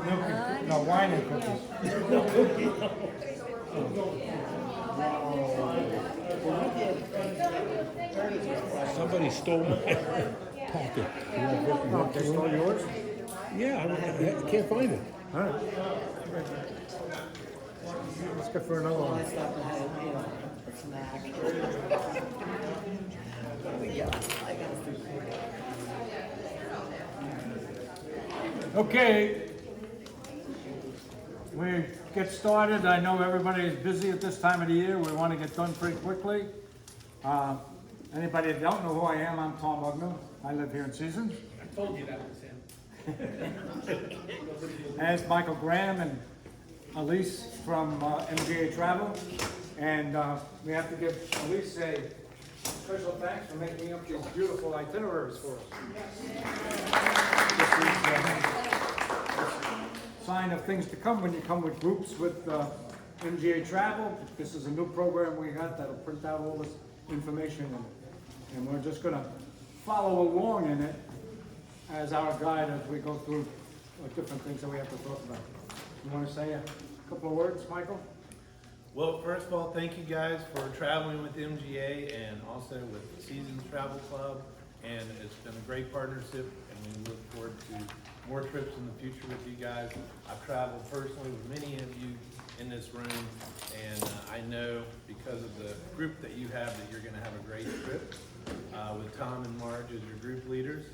No, wine and cookies. Somebody stole my packet. Oh, they stole yours? Yeah, I can't find it. All right. Let's go for another one. I stopped and had, a snack. Yeah, I got Okay, we get started. I know everybody is busy at this time of the year. We want to get done pretty quickly. Anybody that don't know who I am, I'm Tom Ugner. I live here in Seasons. I told you that was him. And it's Michael Graham and Elise from MGA Travel. And we have to give Elise a special thanks for making up these beautiful itineraries for us. This is a sign of things to come when you come with groups with MGA Travel. This is a new program we got that'll print out all this information, and we're just going to follow along in it as our guide as we go through different things that we have to talk about. You want to say a couple of words, Michael? Well, first of all, thank you guys for traveling with MGA and also with Seasons Travel Club. And it's been a great partnership, and we look forward to more trips in the future with you guys. I've traveled personally with many of you in this room, and I know because of the group that you have that you're going to have a great trip with Tom and Marge as your group leaders.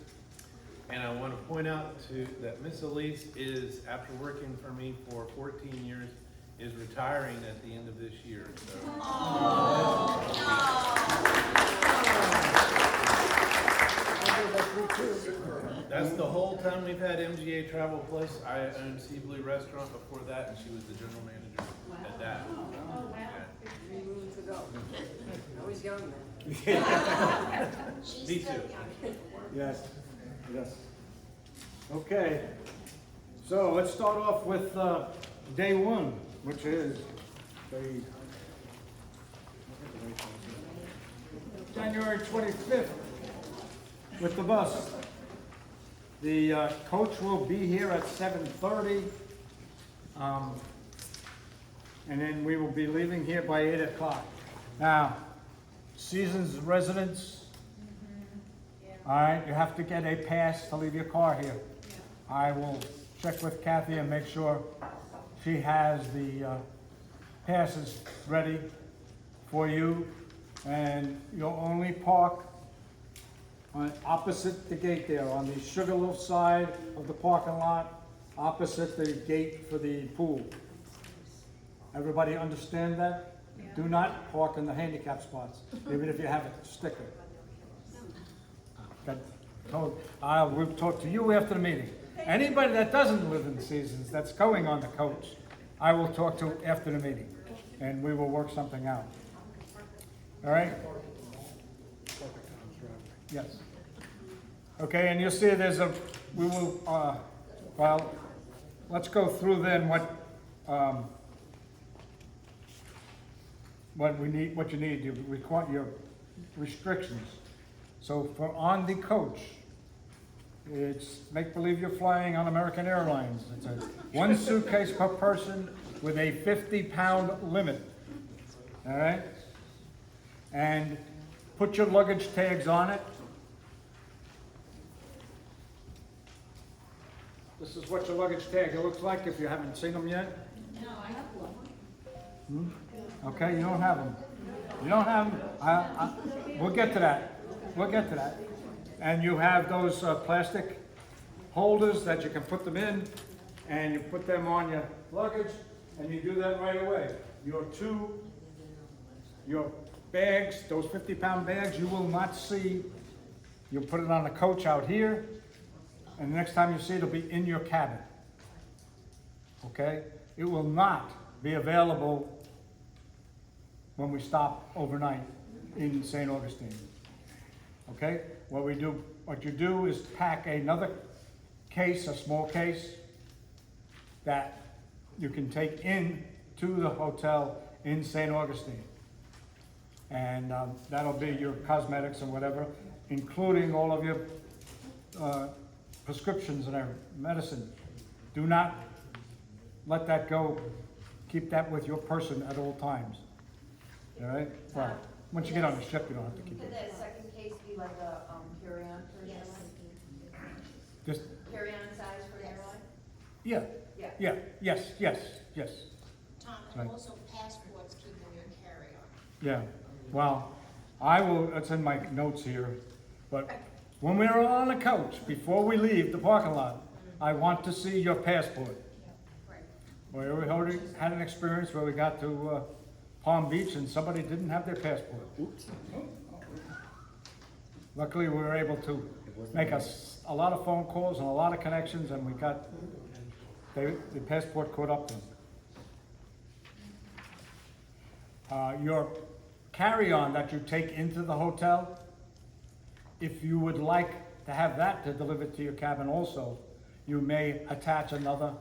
And I want to point out that Miss Elise is, after working for me for 14 years, is retiring at the end of this year. So. That's the whole time we've had MGA Travel Plus. I owned Sea Blue Restaurant before that, and she was the general manager at that. Oh, wow. 3 moons ago. I was young then. Me too. Yes, yes. Okay, so let's start off with day one, which is the January 25th with the bus. The coach will be here at 7:30, and then we will be leaving here by 8 o'clock. Now, Seasons residents, all right, you have to get a pass to leave your car here. I will check with Kathy and make sure she has the passes ready for you. And you'll only park on opposite the gate there, on the Sugarloaf side of the parking lot, opposite the gate for the pool. Everybody understand that? Do not park in the handicap spots, even if you have a sticker. We'll talk to you after the meeting. Anybody that doesn't live in the Seasons, that's going on the coach, I will talk to after the meeting, and we will work something out. All right? Yes. Okay, and you'll see we will, well, let's go through then what we need, what you need, your restrictions. So for on the coach, it's make believe you're flying on American Airlines. It's a 1 suitcase per person with a 50-pound limit. All right? And put your luggage tags on it. This is what your luggage tag looks like if you haven't seen them yet. No, I have one. Okay, you don't have them. You don't have them. We'll get to that. We'll get to that. And you have those plastic holders that you can put them in, and you put them on your luggage, and you do that right away. Your bags, those 50-pound bags, you will not see. You'll put it on the coach out here, and the next time you see it, it'll be in your cabin. Okay? It will not be available when we stop overnight in St. Augustine. Okay? What you do is pack another case, a small case, that you can take in to the hotel in St. Augustine. And that'll be your cosmetics and whatever, including all of your prescriptions and everything, medicine. Do not let that go, keep that with your person at all times. All right? Well, once you get on the ship, you don't have to keep Could it. that second case be like a carry-on for an Yes. airline? Just, Carry-on size for an Yes. airline? yeah, Yeah. yeah, yes. Tom, Right. and also passports keep in your carry-on. Yeah, well, I will, it's in my notes here, but when we're on the coach, before we leave the parking lot, I want to see your passport. Right. We already had an experience where we got to Palm Beach and somebody didn't have their passport. Oops. Luckily, we were able to make a lot of phone calls and a lot of connections, and we got, the passport caught up to them. Your carry-on that you take into the hotel, if you would like to have that to deliver to your cabin also, you may attach another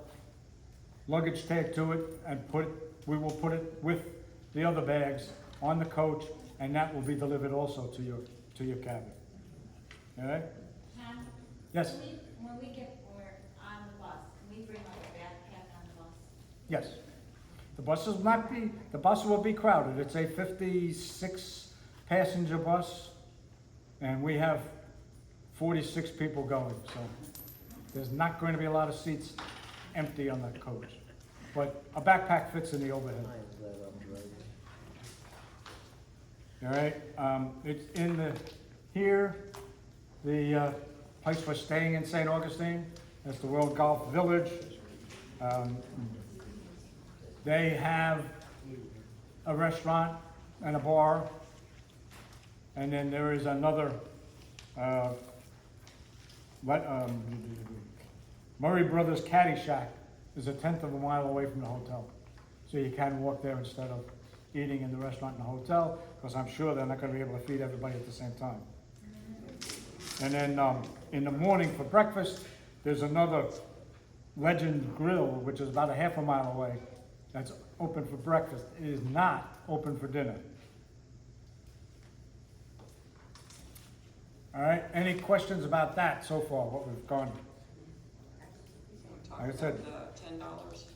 luggage tag to it and we will put it with the other bags on the coach, and that will be delivered also to your cabin. All right? Tom? Yes. When we we're on the bus, can we bring like a backpack on the bus? Yes. The bus will be crowded. It's a 56 passenger bus, and we have 46 people going, so there's not going to be a lot of seats empty on that coach. But a backpack fits in the overhead. All right, it's in the place we're staying in St. Augustine. That's the World Golf Village. They have a restaurant and a bar, and then there is another, Murray Brothers Caddy Shack is a 1/10 of a mile away from the hotel. So you can walk there instead of eating in the restaurant and the hotel, because I'm sure they're not gonna be able to feed everybody at the same time. And then, in the morning for breakfast, there's another Legend Grill, which is about a 1/2 mile away, that's open for breakfast. It is not open for dinner. All right, any questions about that so far, what we've gone? Like I said. $10.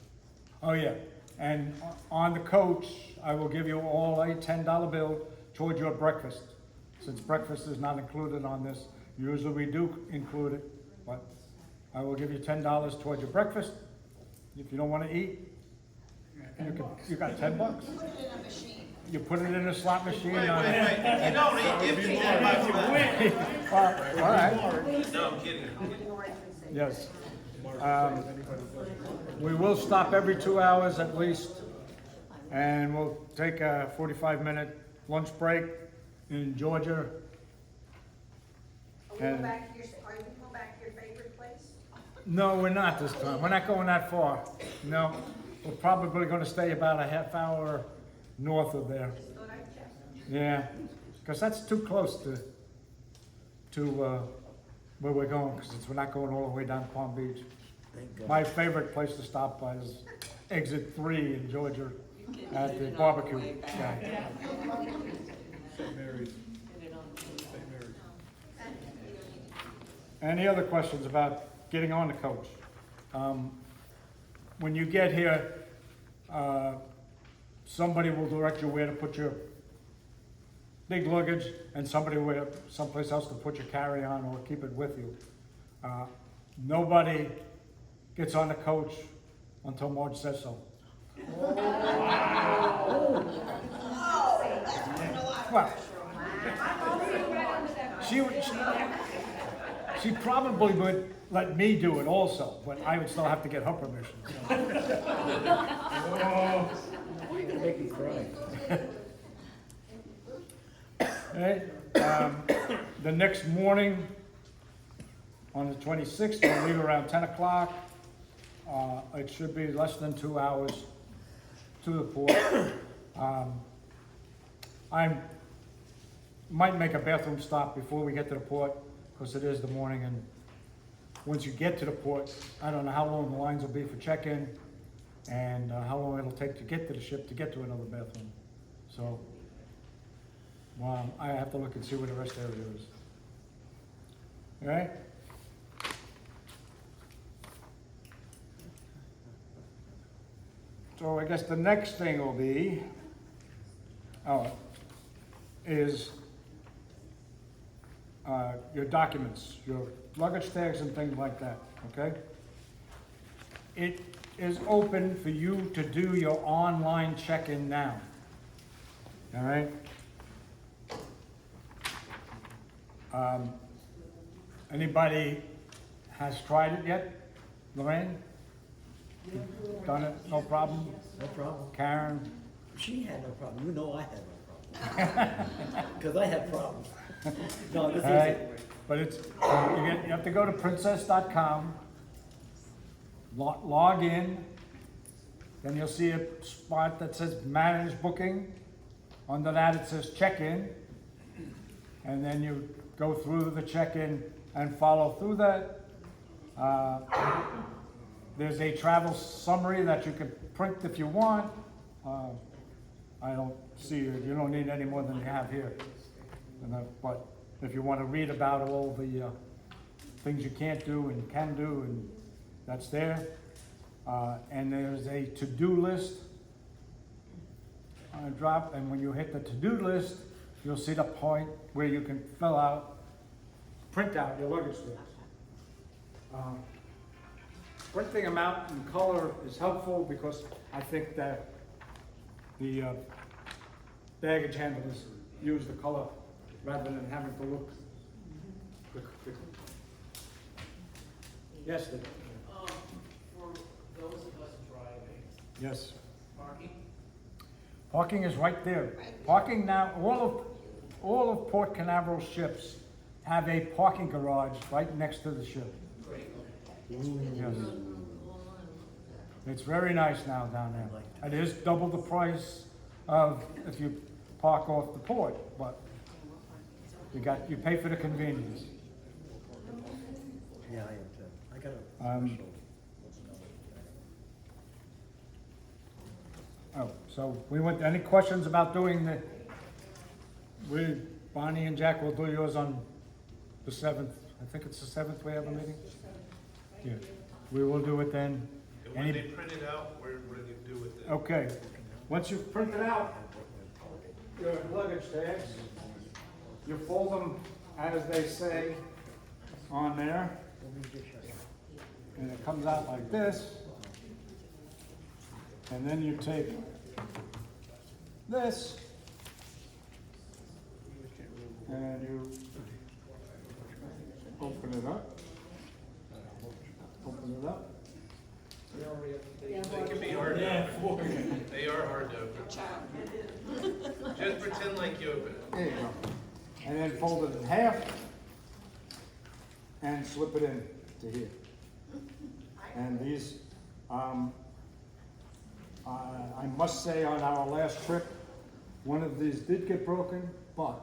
Oh, yeah, and on the coach, I will give you all a $10 bill toward your breakfast. Since breakfast is not included on this, usually we do include it, but I will give you $10 toward your breakfast. If you don't wanna eat, you got $10. Put it in a machine. You put it in a slot machine. Wait, you don't eat, give me that if you win. All right, No, I'm kidding. yes. We will stop every 2 hours at least, and we'll take a 45-minute lunch break in Georgia. Are we going And- back to your, are you going back to your favorite place? No, we're not this time. We're not going that far. No, we're probably gonna stay about a 1/2 hour north of there. Thought I'd check. Yeah, because that's too close to where we're going, because we're not going all the way down to Palm Beach. My favorite place to stop by is exit 3 in Georgia at the barbecue. Yeah. St. Mary's. Any other questions about getting on the coach? When you get here, somebody will direct you where to put your big luggage, and somebody where, someplace else to put your carry-on or keep it with you. Nobody gets on the coach until Marge says so. Well, she probably would let me do it also, but I would still have to get her permission. Make me cry. Okay, the next morning, on the 26th, we'll leave around 10 o'clock. It should be less than 2 hours to the port. I might make a bathroom stop before we get to the port, because it is the morning, and once you get to the port, I don't know how long the lines will be for check-in, and how long it'll take to get to the ship to get to another bathroom. So, well, I have to look and see where the rest area is. All right? So I guess the next thing will be, is your documents, your luggage tags and things like that, okay? It is open for you to do your online check-in now, all right? Anybody has tried it yet? Lorraine? Done it, no problem? No problem. Karen? She had no problem. You know I had no problem. Because I had problems. No, this All right, is, but it's, you have to go to princess.com, log in, then you'll see a spot that says manage booking. Under that it says check-in, and then you go through the check-in and follow through that. There's a travel summary that you can print if you want. I don't see, you don't need any more than you have here. But if you want to read about all the things you can't do and can do, and that's there. And there's a to-do list. Drop, and when you hit the to-do list, you'll see the point where you can print out your luggage tags. Printing them out in color is helpful because I think that the baggage handlers use the color rather than having to look. Yes, Dick? For those of us driving, Yes. parking, Parking is right there. Parking now, all of Port Canaveral's ships have a parking garage right next to the ship. Yes. It's very nice now down there. It is double the price of if you park off the port, but you pay for the convenience. yeah, I am too. I got a special. So any questions about doing Bonnie and Jack will do yours on the 7th. I think it's the 7th we have a meeting? Yeah, we will do it then. And when they print it out, what do they do with it? Okay, once you've printed out your luggage tags, you fold them as they say on there. And it comes out like this. And then you take this and you open it up. Open it up. They can be hard to open. They are hard to open. Just pretend like you open it. There you go. And then fold it in half and slip it in to here. And these, I must say on our last trip, one of these did get broken, but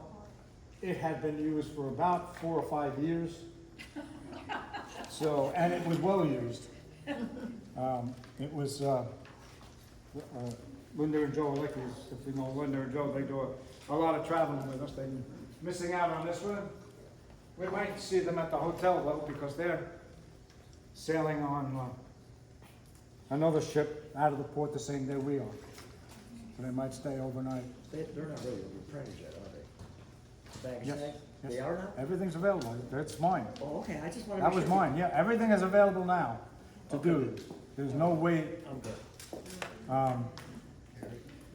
it had been used for about 4 or 5 years. So, and it was well used. It was Linda and Joe Lickies. If you know Linda and Joe, they do a lot of traveling with us. They're missing out on this one. We might see them at the hotel though, because they're sailing on another ship out of the port the same day we are. So they might stay overnight. They're not really reprinted yet, are they? Baggage Yes. tags? Yes. They are not? Everything's available. That's mine. Oh, okay, I just wanted to That make was sure. mine. Yeah, everything is available now to Okay. do. There's no wait I'm good.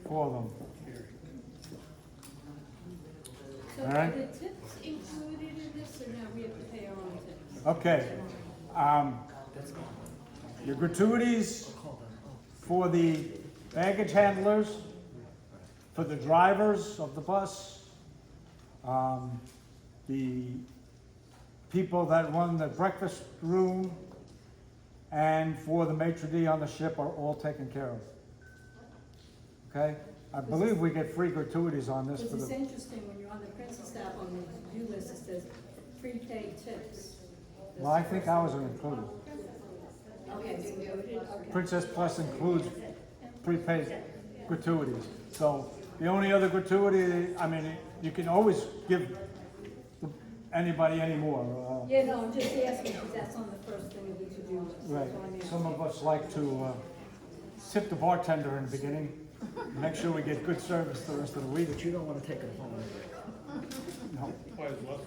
for them. So All are right. the tips included in this, or now we have to pay our own tips? Okay. Your gratuities for the baggage handlers, for the drivers of the bus, the people that run the breakfast room, and for the maitre d' on the ship are all taken care of. Okay? I believe we get free gratuities on this for Because it's the, interesting, when you're on the Princess app on the to-do list, it says prepaid tips. well, I think ours are included. Okay, it's included, okay. Princess Plus includes prepaid gratuities. So the only other gratuity, I mean, you can always give anybody any more. Yeah, no, I'm just asking, because that's on the first thing of the to-do list. Right. So I'm asking. Some of us like to tip the bartender in the beginning. Make sure we get good service the rest of the week. But you don't wanna take it home. No.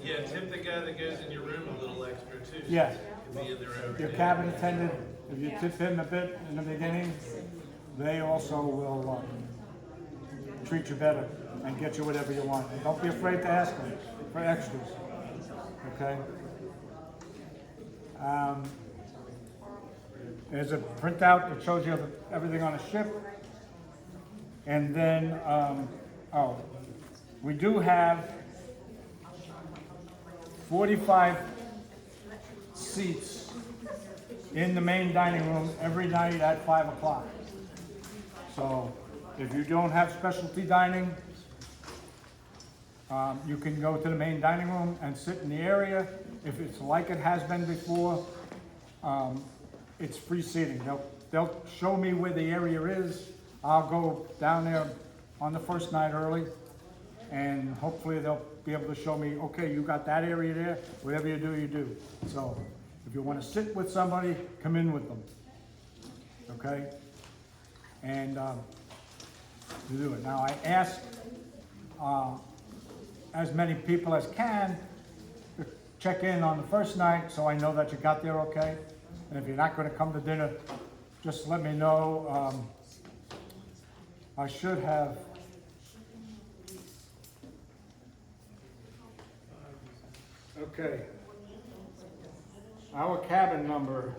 Yeah, tip the guy that goes in your room a little extra too. so Yes. he can be in there every Your day. cabin attendant, if you tip him a bit in the beginning, they also will treat you better and get you whatever you want. And don't be afraid to ask them for extras, okay? There's a printout that shows you everything on a ship. And then, we do have 45 seats in the main dining room every night at 5 o'clock. So if you don't have specialty dining, you can go to the main dining room and sit in the area. If it's like it has been before, it's free seating. They'll show me where the area is. I'll go down there on the first night early, and hopefully they'll be able to show me, okay, you got that area there, whatever you do, you do. So if you want to sit with somebody, come in with them, okay? And you do it. Now I ask as many people as can to check in on the first night so I know that you got there okay. And if you're not going to come to dinner, just let me know. I should have. Okay. Our cabin number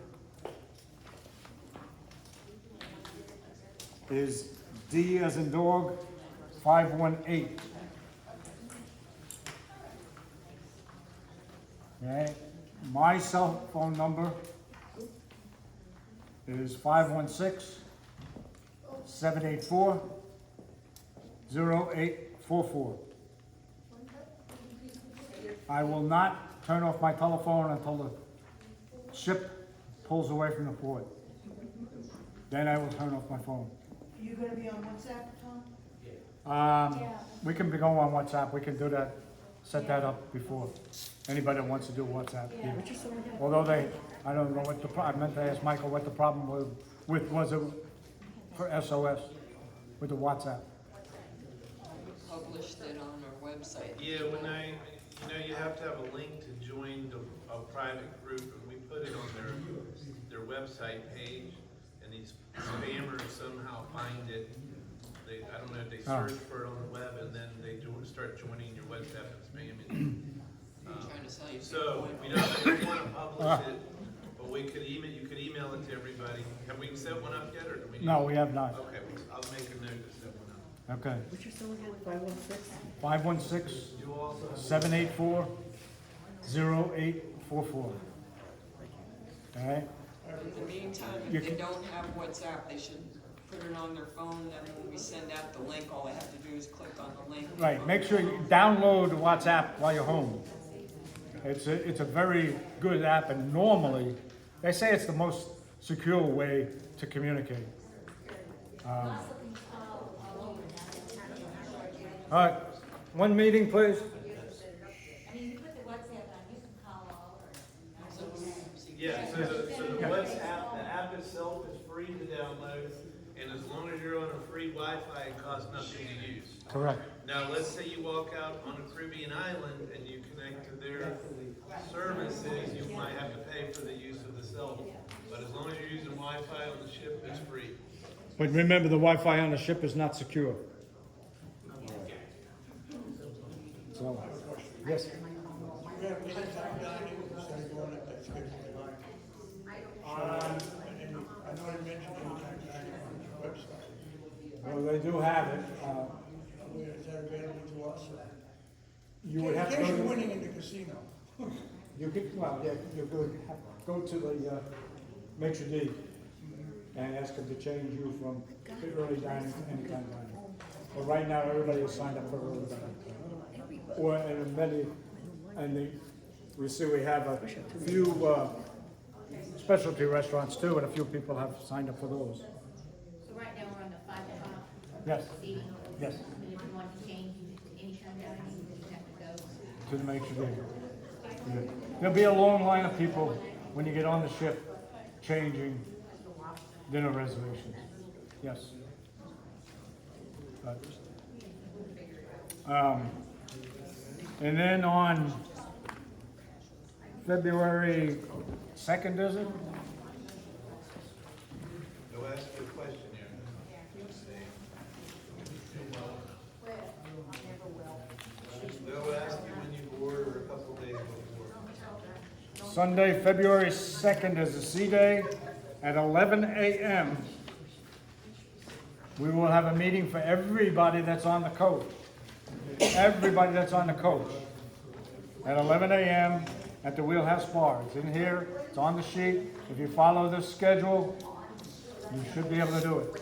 is D as in dog, 518. Okay, my cell phone number is 516-784-0844. I will not turn off my telephone until the ship pulls away from the port. Then I will turn off my phone. Are you gonna be on WhatsApp, Tom? We can be going on WhatsApp, we can do that, set that up before. Anybody that wants to do WhatsApp, yeah. Although I don't know what I meant to ask Michael what the problem was it for SOS, with the WhatsApp? Published it on our website. Yeah, you have to have a link to join a private group, and we put it on their website page, and these spammers somehow find it. I don't know if they search for it on the web, and then they start joining your WhatsApp and spamming. Trying to sell you. So, we don't want to publish it, but you could email it to everybody. Have we set one up yet, or do we need? No, we have not. Okay, I'll make a note to set one up. Okay. What's your cell again, 516? 516-784-0844. All right? In the meantime, You if they can- don't have WhatsApp, they should put it on their phone, and when we send out the link, all they have to do is click on the link. Right, make sure you download WhatsApp while you're home. It's a very good app, and normally, they say it's the most secure way to communicate. All right, one meeting, please. I mean, you put the WhatsApp on, you can call all or. Yeah, so the WhatsApp, the app itself is free to download, and as long as you're on a free Wi-Fi, it costs nothing to use. Correct. Now, let's say you walk out on a Caribbean island and you connect to their services, you might have to pay for the use of the cell phone. But as long as you're using Wi-Fi on the ship, it's free. But remember, the Wi-Fi on the ship is not secure. So, yes. Well, they do have it. Is that available to us? You would have to In case go you're to, winning in the casino. you could, well, yeah, you could go to the maitre d' and ask them to change you from the early dining to anytime dining. But right now, everybody is signed up for early dining. Or, and many, we see we have a few specialty restaurants too, and a few people have signed up for those. So right now, we're on the 5 o'clock Yes, seating. yes, And if you want to change to any time dining, you have to go. to the maitre d'. Yeah. There'll be a long line of people when you get on the ship changing dinner reservations. Yes. But, and then on February 2nd, is it? Go ask the question here. They'll ask you when you order a couple days before. Sunday, February 2nd is a C Day at 11 a.m. We will have a meeting for everybody that's on the coach. Everybody that's on the coach. At 11 a.m. at the Wheelhouse Bar. It's in here, it's on the sheet. If you follow this schedule, you should be able to do it.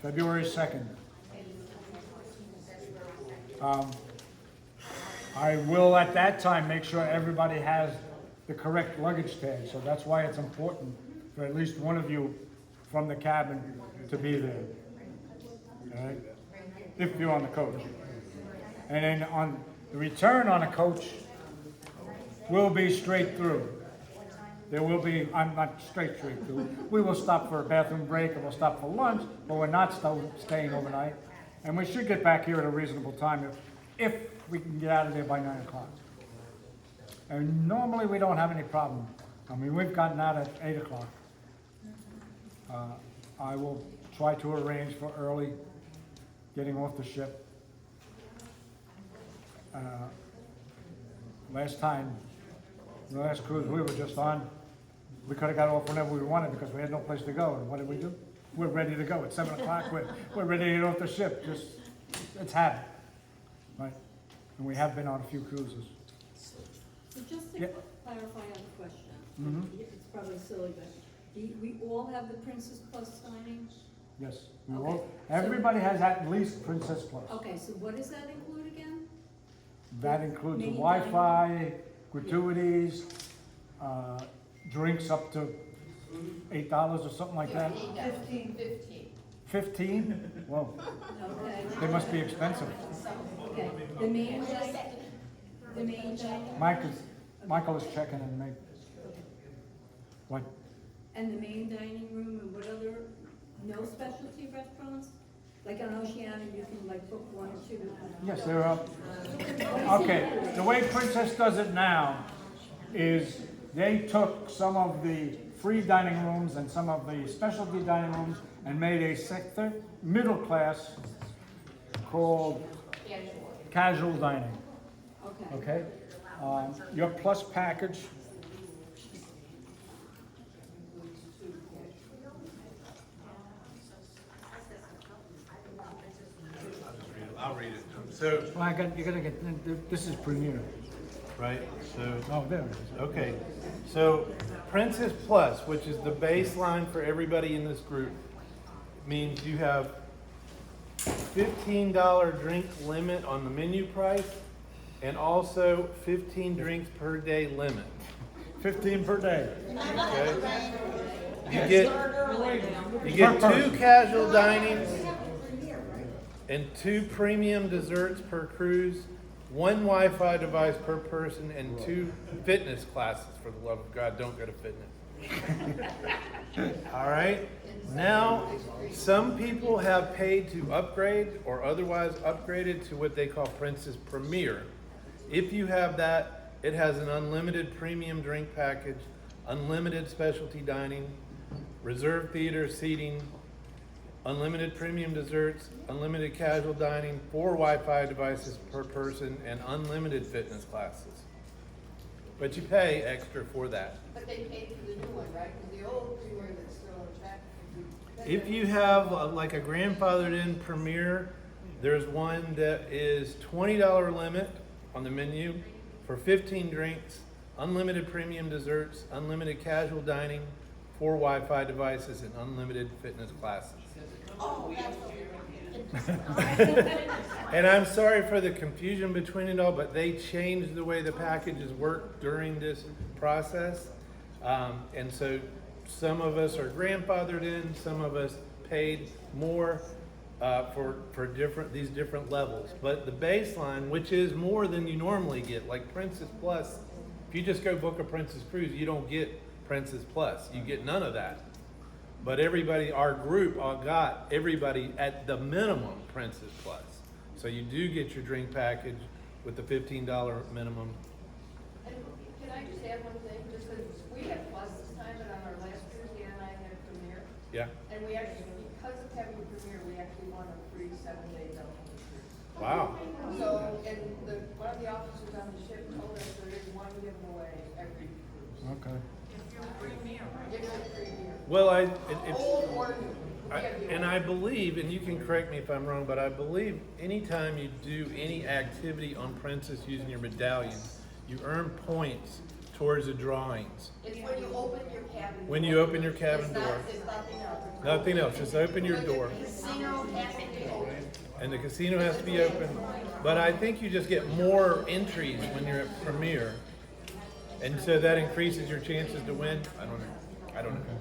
February 2nd. I will at that time make sure everybody has the correct luggage tag, so that's why it's important for at least one of you from the cabin to be there. All right? If you're on the coach. And then on the return on a coach will be straight through. There will be, I'm not straight through. We will stop for a bathroom break and we'll stop for lunch, but we're not staying overnight. And we should get back here at a reasonable time if we can get out of there by 9 o'clock. And normally we don't have any problem. I mean, we've gotten out at 8 o'clock. I will try to arrange for early getting off the ship. Last time, the last cruise we were just on, we could have got off whenever we wanted because we had no place to go. And what did we do? We're ready to go. It's 7 o'clock. We're ready to get off the ship. Just, it's habit, right? And we have been on a few cruises. So just to Yeah. clarify on the question, Mhm. it's probably silly, but we all have the Princess Plus signing? Yes. We Okay. will. Everybody has at least Princess Plus. Okay, so what does that include again? That includes the Main Wi-Fi, gratuities, drinks up to $8 or something like that. 15. 15? Whoa, Okay, they must be expensive. okay. The main dining, Michael is checking and make, what? and the main dining room, and what other, no specialty restaurants? Like on Oceana, you can like book 1 or 2. Yes, they're up. Okay, the way Princess does it now is they took some of the free dining rooms and some of the specialty dining rooms and made a sector, middle class called casual dining, Okay. okay? Your plus package, I'll read it. So, well, you gotta get, this is Premier. right, so. Oh, there it is. Okay, so Princess Plus, which is the baseline for everybody in this group, means you have $15 drink limit on the menu price and also 15 drinks per day limit. 15 per day. Okay? You get 2 casual dinings and 2 premium desserts per cruise, 1 Wi-Fi device per person, and 2 fitness classes. For the love of God, don't go to fitness. All right? Now, some people have paid to upgrade or otherwise upgraded to what they call Princess Premier. If you have that, it has an unlimited premium drink package, unlimited specialty dining, reserved theater seating, unlimited premium desserts, unlimited casual dining, 4 Wi-Fi devices per person, and unlimited fitness classes. But you pay extra for that. But they paid for the new one, right? Because the old Premier that's still in effect. If you have like a grandfathered in Premier, there's one that is $20 limit on the menu for 15 drinks, unlimited premium desserts, unlimited casual dining, 4 Wi-Fi devices, and unlimited fitness classes. Oh, that's what And I'm sorry for the confusion between it all, but they changed the way the packages work during this process. And so some of us are grandfathered in, some of us paid more for these different levels. But the baseline, which is more than you normally get, like Princess Plus, if you just go book a Princess Cruise, you don't get Princess Plus. You get none of that. But everybody, our group, all got everybody at the minimum Princess Plus. So you do get your drink package with the $15 minimum. And can I just add one thing, just because we had Plus this time, but on our last cruise, Dan and I had Premier. Yeah. And we actually, because of having Premier, we actually won a free 7 days out on the cruise. Wow. So, and one of the officers on the ship told us there is one given away every cruise. Okay. If you're a Premier. Well, Old or new. and I believe, and you can correct me if I'm wrong, but I believe anytime you do any activity on Princess using your medallion, you earn points towards the drawings. It's when you open your cabin. When you open your cabin door. It's nothing else. Nothing else, just open your door. Casino has to be open. And the casino has to be open. But I think you just get more entries when you're at Premier. And so that increases your chances to win. I don't know.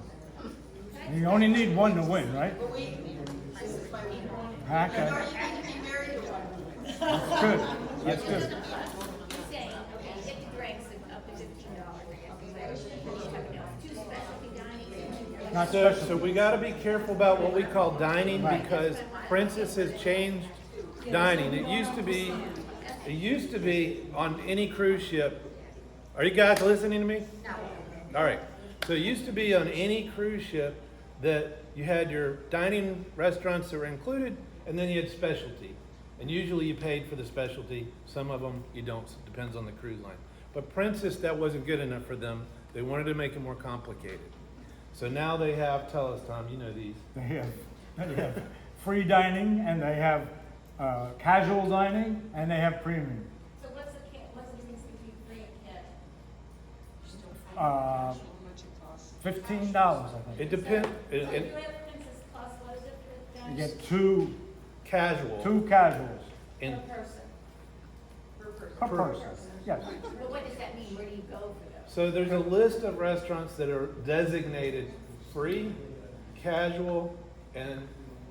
You only need one to win, right? But this is my week. Okay. Or you can be married to one. That's good. That's good. You're saying, okay, you get the drinks up to $15. Two specialty dining. Not So special. we gotta be careful about what we call dining because Princess has changed dining. It used to be on any cruise ship. Are you guys listening to me? No. All right. So it used to be on any cruise ship that you had your dining restaurants that were included, and then you had specialty. And usually you paid for the specialty. Some of them you don't. It depends on the cruise line. But Princess, that wasn't good enough for them. They wanted to make it more complicated. So now they have, tell us, Tom, you know these. They have free dining, and they have casual dining, and they have premium. So what's the difference between free and cash? How much it costs. $15, I think. It depends. So if you have Princess Plus, what is it for You dining? get two casuals And per person. Yes. But what does that mean? Where do you go for those? so there's a list of restaurants that are designated free, casual, and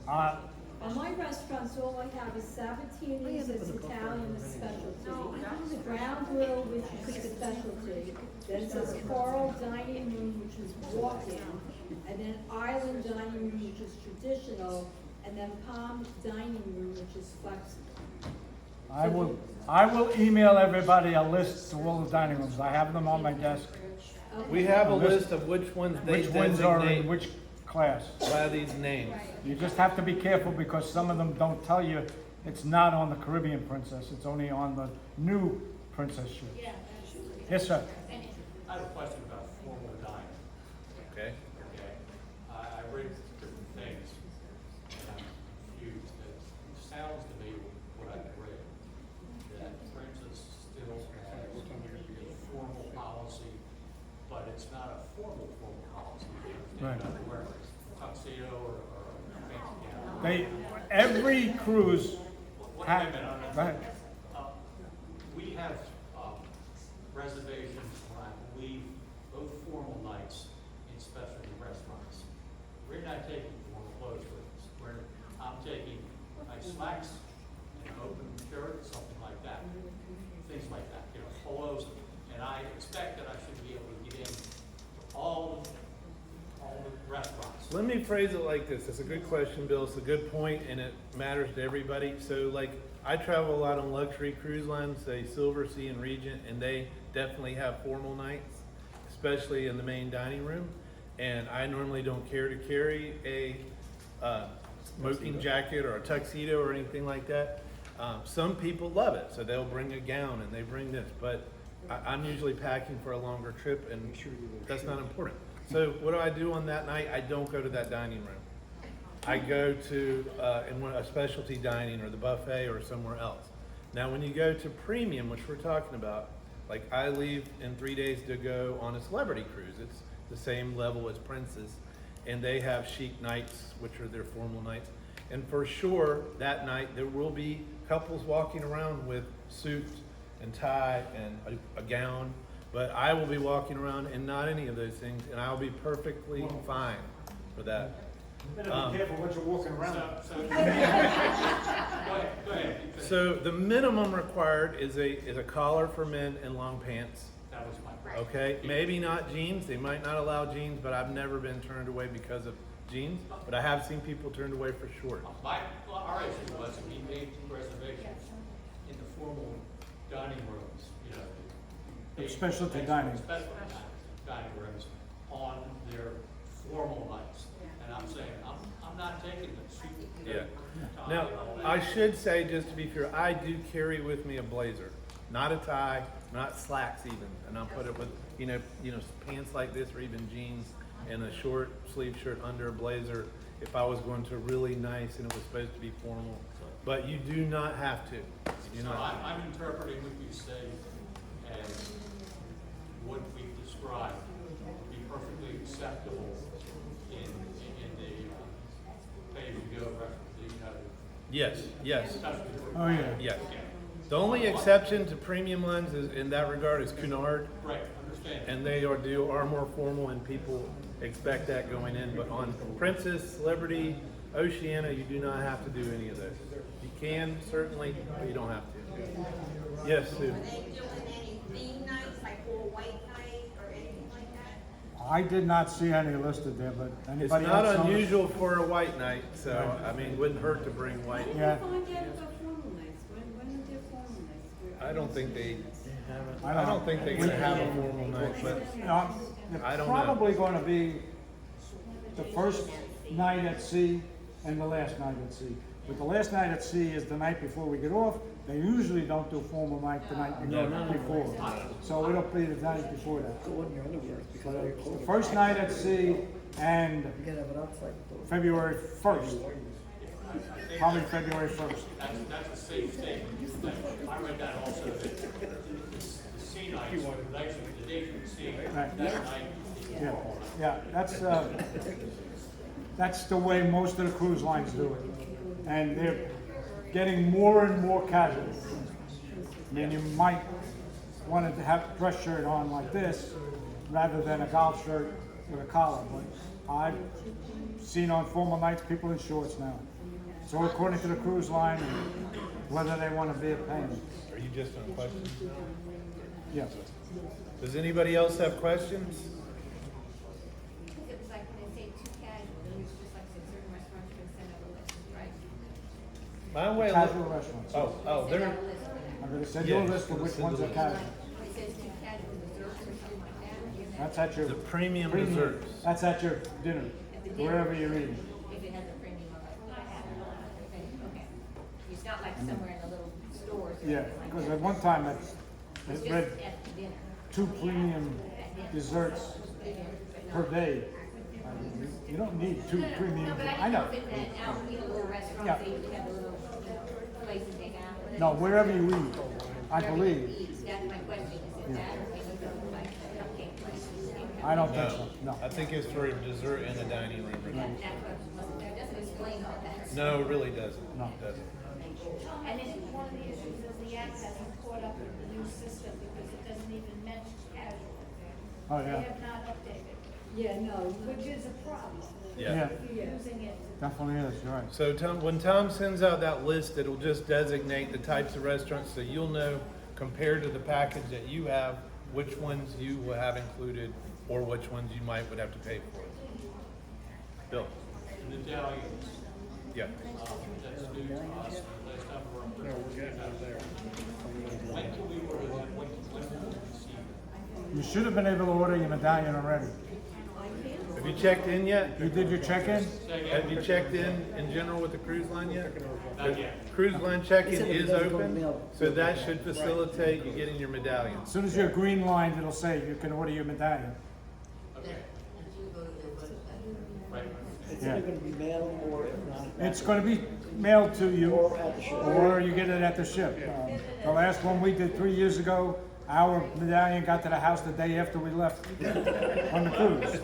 On my restaurants, all I have is Sabatini's, it's Italian specialty. Ground Grill, which is a specialty. Then it says Coral Dining Room, which is walk-in. And then Island Dining Room, which is traditional. And then Palm Dining Room, which is flexible. I will email everybody a list of all the dining rooms. I have them on my desk. we have a list of which ones they Which ones are in designate which class. by these names. You just have to be careful because some of them don't tell you it's not on the Caribbean Princess. It's only on the new Princess ship. Yeah. Yes, sir. I have a question about formal dining, Okay? okay? I read different things, and I'm confused. It sounds to me, what I've read, that Princess still has a formal policy, but it's not a formal policy. Right. You know, where it's tuxedo or fancy gown. Every cruise. Wait a minute. Go ahead. We have reservations when I leave both formal nights in specialty restaurants. We're not taking formal clothes with us. I'm taking my slacks, an open shirt, something like that. Things like that, you know, polos. And I expect that I should be able to get in to all the restaurants. Let me phrase it like this. It's a good question, Bill. It's a good point, and it matters to everybody. So, like, I travel a lot on luxury cruise lines, say Silver Sea and Regent, and they definitely have formal nights, especially in the main dining room. And I normally don't care to carry a smoking jacket or a tuxedo or anything like that. Some people love it, so they'll bring a gown and they bring this. But I'm usually packing for a longer trip, and that's not important. So what do I do on that night? I don't go to that dining room. I go to a specialty dining or the buffet or somewhere else. Now, when you go to premium, which we're talking about, like I leave in 3 days to go on a celebrity cruise. It's the same level as Princess, and they have chic nights, which are their formal nights. And for sure, that night there will be couples walking around with suits and tie and a gown, but I will be walking around in not any of those things, and I'll be perfectly fine for that. You better be careful what you're walking around. Go ahead. So the minimum required is a collar for men and long pants. Now, That was my question. Okay, maybe not jeans, they might not allow jeans, but I've never been turned away because of jeans, but I have seen people turned away for shorts. Our issue was we made reservations in the formal dining rooms, you know. Specialty dining. Specialty dining rooms on their formal nights. And I'm saying, I'm not taking the suit. Yeah. tie Now, and all that. I should say, just to be fair, I do carry with me a blazer, not a tie, not slacks even, and I'll put it with, you know, pants like this or even jeans and a short sleeve shirt under a blazer if I was going to really nice and it was supposed to be formal. But you do not have to. You So know, I'm interpreting what you say as what we described would be perfectly acceptable in the pay-as-you-go reference, you know. yes, yes, Especially for. Oh, yeah. yes. The only exception to premium lines is, in that regard, is Cunard, Right, understand. and they are more formal, and people expect that going in. But on Princess, Celebrity, Oceana, you do not have to do any of those. You can certainly, but you don't have to. Yes, Sue. Are they doing any theme nights, like all white night or anything like that? I did not see any listed there, but It's anybody not else? notice? unusual for a white night, so I mean, wouldn't hurt to bring white. Yeah. Find out about formal nights, when are their formal nights? I don't think they. I I don't think they're gonna have a formal night, but I They're don't know. probably gonna be the first night at sea and the last night at sea. But the last night at sea is the night before we get off. They usually don't do formal night the night before. So it'll be the night before that. Go in your underwear because of your The clothes. first night at sea and You gotta have it outside. February 1st. Probably February 1st. That's a safe statement. I read that also, that the sea nights, actually, the day from the sea, Right. that night. Yeah, yeah, that's the way most of the cruise lines do it. And they're getting more and more casual. I mean, you might want to have a dress shirt on like this rather than a golf shirt with a collar. But I've seen on formal nights people in shorts now. So according to the cruise line, and whether they want to be a pain. Are you just on questions? Yeah. Does anybody else have questions? Because it was like when they say too casual, then it's just like certain restaurants can send out a list, right? My way. Casual restaurants. Oh, Send they're. out a list. I'm going to send you a Yeah, list of which ones are casual. When it says too casual desserts or something like that, That's at your The premium desserts. That's at your dinner, wherever you're eating. if it has a premium on it. Okay. It's not like somewhere in the little stores or Yeah, anything like because that. at one time I It's read just at dinner. 2 premium desserts per day. I mean, you don't need 2 premium. No, but I I know. know that out, you know, little restaurants, Yeah. they usually have the little, places they have. No, wherever you eat, I Wherever you believe. eat, that's my question, is it that, or is it like cupcake places? I don't think so, no. I think it's for dessert in the dining room. That's what, it doesn't explain all that. No, it really doesn't. No. It doesn't. And then one of the issues is the access is caught up with the new system because it doesn't even mention casual. Oh, They yeah, have not updated, Yeah, no, which is a problem. yeah, If you're using it to definitely is, you're right. So when Tom sends out that list, it'll just designate the types of restaurants, so you'll know, compared to the package that you have, which ones you will have included, or which ones you would have to pay for. Bill? Medallions, Yeah. that's new to us, last time we were up there. No, we're getting out there. When can we order that, when can we receive it? You should have been able to order your medallion already. Have you checked in yet? You did your check-in? Have you checked in general with the cruise line yet? Not yet. Cruise line check-in He said is it doesn't go open, mail. so that should facilitate you getting your medallion. As soon as you're green lined, it'll say you can order your medallion. Okay. Right. It's Yeah. either gonna be mailed or if not. It's gonna be mailed to you, Or at the ship. or you get it at the ship. The last one we did 3 years ago, our medallion got to the house the day after we left on the cruise.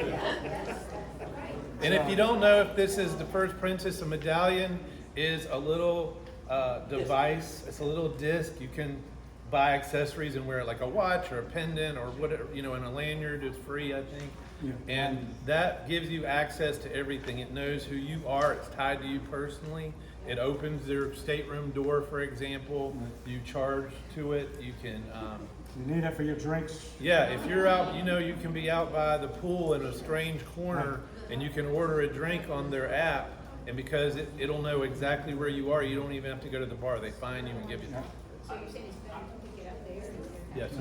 And if you don't know if this is the first Princess, a medallion is a little device. It's a little disc. You can buy accessories and wear it like a watch or a pendant or whatever, and a lanyard is free, I think. Yeah. And that gives you access to everything. It knows who you are. It's tied to you personally. It opens their stateroom door, for example. You charge to it. You can You need it for your drinks. Yeah, if you're out, you know, you can be out by the pool in a strange corner and you can order a drink on their app, and because it'll know exactly where you are, you don't even have to go to the bar. They find you and give you. So you're saying it's better to pick it up there? Yes.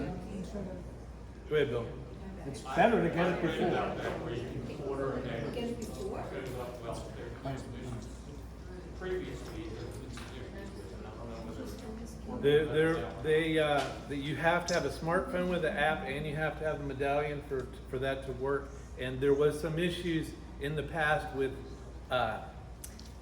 Go ahead, Bill. It's better to get it before. Where you can order and then Get it before? goes up, well, there's previously, there's been some issues with it, I don't know whether. You have to have a smartphone with the app, and you have to have the medallion for that to work. And there was some issues in the past with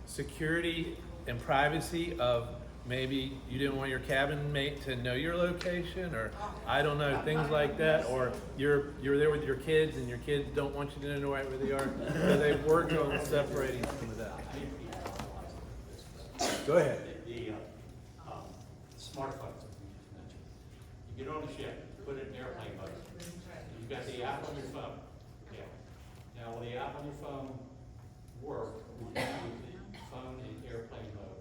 security and privacy of maybe you didn't want your cabin mate to know your location, or I don't know, things like that, or you're there with your kids and your kids don't want you to know right where they are. So they've worked on separating some of that. Go ahead. The smartphones that we just mentioned. You get on the ship, put it in airplane mode. You've got the app on your phone. Yeah. Now, will the app on your phone work with the phone in airplane mode?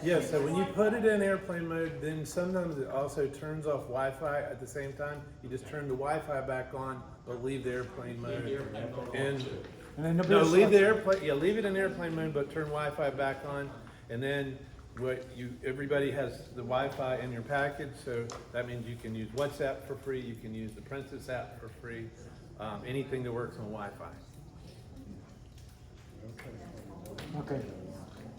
Yeah, so when you put it in airplane mode, then sometimes it also turns off Wi-Fi at the same time. You just turn the Wi-Fi back on, but leave the airplane Leave the mode. airplane mode on And too. And then no, leave the airplane. Yeah, leave it in airplane mode, but turn Wi-Fi back on. And then everybody has the Wi-Fi in your package, so that means you can use WhatsApp for free. You can use the Princess app for free. Anything that works on Wi-Fi. Okay.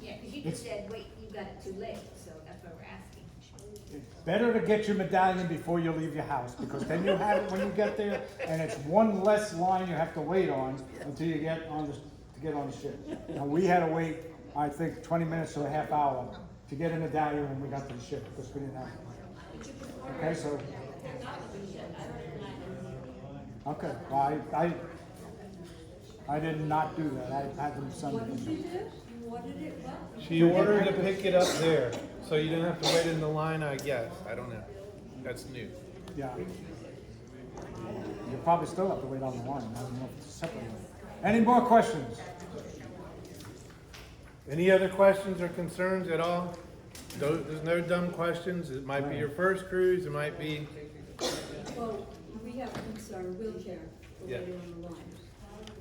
Yeah, because you just said, wait, you got it too late, so that's why we're asking. It's better to get your medallion before you leave your house, because then you have it when you get there, and it's one less line you have to wait on until you get on the ship. Now, we had to wait, I think, 20 minutes to a half hour to get a medallion when we got to the ship, because we didn't have it. Okay, so. Okay, well, I did not do that. I had them send What did you it. do? You ordered it what? She ordered to pick it up there, so you didn't have to wait in the line, I guess. I don't know. That's new. Yeah. You probably still have to wait on the line. I don't know if it's separate. Any more questions? Any other questions or concerns at all? There's no dumb questions. It might be your first cruise, it might be, Well, we have a concern, wheelchair, for Yeah. later on the line.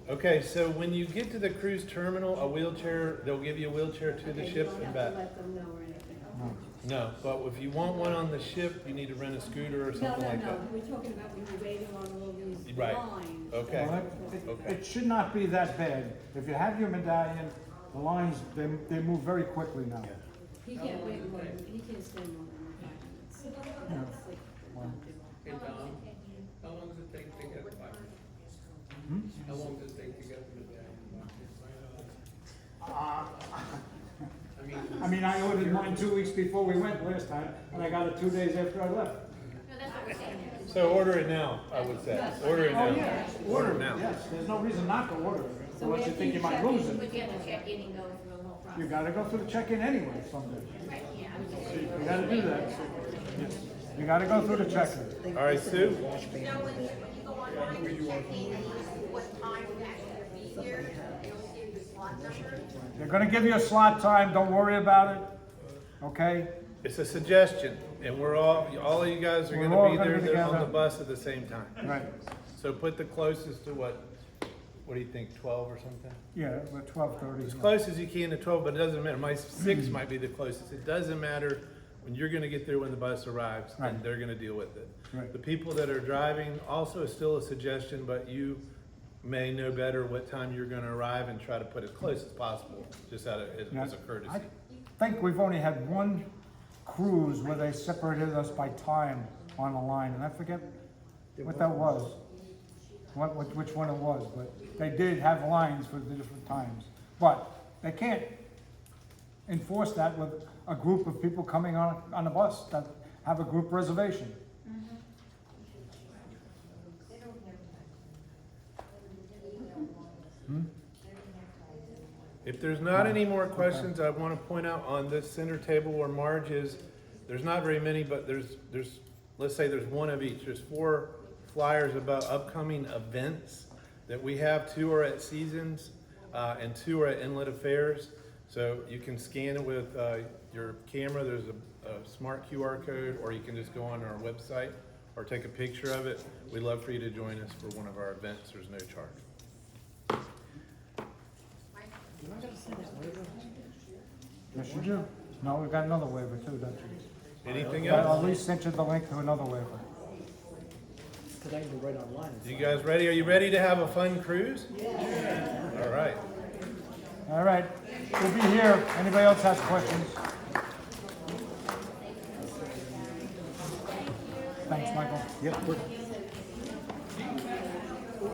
okay, so when you get to the cruise terminal, they'll give you a wheelchair to the Okay, ship you don't and have to back. let them know or anything. No, but if you want one on the ship, you need to rent a scooter or No, something like no, that. we're talking about when you're waiting on all these Right. lines. Okay. Well, Okay. it should not be that bad. If you have your medallion, the lines, they move very quickly now. He can't wait more, he can't stand more than 5 minutes. That's like- Well, Hey, Tom, how long does it take to get the box? Hmm? How long does it take to get the medallion I mean, I ordered mine 2 weeks before we went last time, and I got it 2 days after I left. No, that's what we're saying. So order it now, I would say. Order it Oh, now. yeah, Order it now. Yes, there's no reason not to order it, So unless you after think you you might check lose in, it. But you have to check in and go through the whole process. You gotta go through the check-in anyway someday. Right, yeah, I'm So saying. you gotta do that. Yes. You gotta go through the check-in. All right, Sue? So when you go online to check in, what time you actually be here, they'll give you slot number. They're gonna give you a slot time, don't worry about it, okay? It's a suggestion, and all of you guys are We're gonna all be gonna there be on the together. bus at the same time. Right, So put the closest to what do you think, 12 or something? yeah, we're 12:30. As close as you can to 12, but it doesn't matter. My 6 might be the closest. It doesn't matter when you're gonna get there when the bus arrives, and Right. they're gonna deal with it. Right. The people that are driving, also is still a suggestion, but you may know better what time you're gonna arrive and try to put it close as possible, just as a courtesy. I think we've only had one cruise where they separated us by time on the line, and I forget what that was. Which one it was, but they did have lines for the different times. But they can't enforce that with a group of people coming on a bus that have a group reservation. If there's not any more questions, I want to point out on this center table where Marge is, there's not very many, but there's let's say there's one of each. There's 4 flyers about upcoming events that we have. 2 are at Seasons, and 2 are at Inlet Affairs. So you can scan it with your camera. There's a smart QR code, or you can just go on our website, or take a picture of it, we'd love for you to join us for one of our events. There's no charge. Yes, you do. No, we've got another waiver too, don't you? Anything I'll else? at least sent you the link to another waiver. Cause I can go right online. and You find guys ready? Are you ready to have a fun cruise? All right. All right, we'll be here. Anybody else has questions? Thanks, Michael. it. Yep, we're-